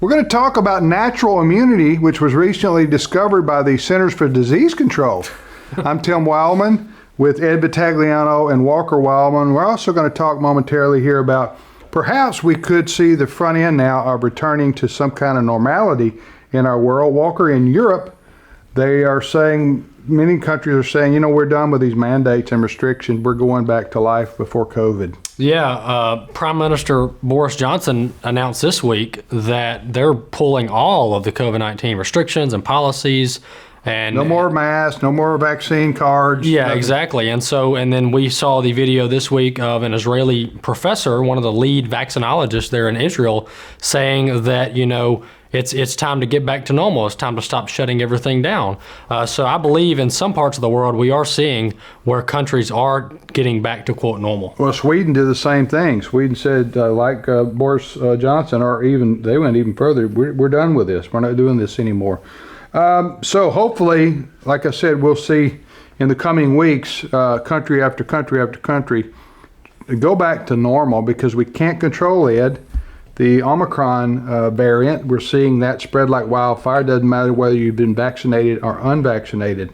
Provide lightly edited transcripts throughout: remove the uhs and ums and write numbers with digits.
We're going to talk about natural immunity, which was recently discovered by the Centers for Disease Control. I'm Tim Wildman with Ed Battagliano and Walker Wildman. We're also going to talk momentarily here about perhaps we could see the front end now of returning to some kind of normality in our world. Walker, in Europe, they are saying, many countries are saying, you know, we're done with these mandates and restrictions. We're going back to life before COVID. Yeah, Prime Minister Boris Johnson announced this week that they're pulling all of the COVID-19 restrictions and policies. And no more masks, no more vaccine cards. Yeah, nothing. exactly. And then we saw the video this week of an Israeli professor, one of the lead vaccinologists there in Israel, saying that, you know, it's time to get back to normal. It's time to stop shutting everything down. So I believe in some parts of the world we are seeing where countries are getting back to, quote, normal. Well, Sweden did the same thing. Sweden said, like Boris Johnson, or even they went even further, we're done with this. We're not doing this anymore. So hopefully, like I said, we'll see in the coming weeks, country after country after country, go back to normal, because we can't control it. The Omicron variant, we're seeing that spread like wildfire. Doesn't matter whether you've been vaccinated or unvaccinated.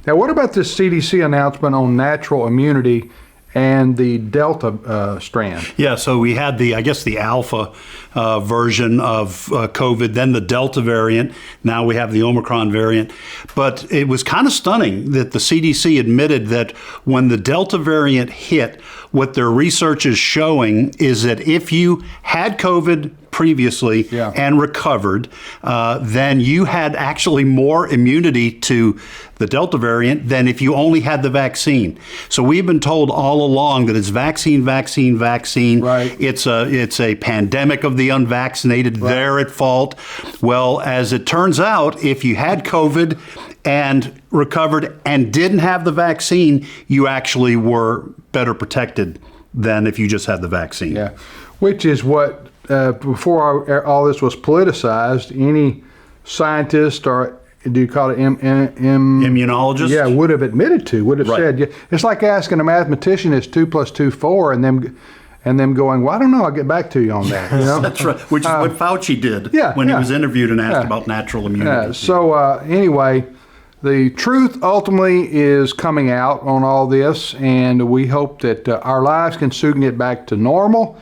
Now, what about this CDC announcement on natural immunity and the Delta strand? Yeah, so we had the Alpha version of COVID, then the Delta variant. Now we have the Omicron variant. But it was kind of stunning that the CDC admitted that when the Delta variant hit, what their research is showing is that if you had COVID previously and recovered, then you had actually more immunity to the Delta variant than if you only had the vaccine. So we've been told all along that it's vaccine. Right. It's a pandemic of the unvaccinated. Right. They're at fault. Well, as it turns out, if you had COVID and recovered and didn't have the vaccine, you actually were better protected than if you just had the vaccine. Yeah, which is what, before all this was politicized, any scientist, or do you call it immunologist? Yeah, would have admitted to, would have said. It's like asking a mathematician, is 2 + 2 4, and them going, well, I don't know, I'll get back to you on that. You know? That's right, which is what Fauci did when he was interviewed and asked about natural immunity. So anyway, the truth ultimately is coming out on all this, and we hope that our lives can soon get back to normal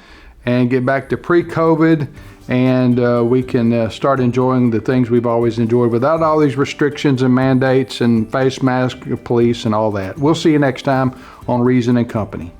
and get back to pre-COVID, and we can start enjoying the things we've always enjoyed without all these restrictions and mandates and face mask police and all that. We'll see you next time on Reason and Company.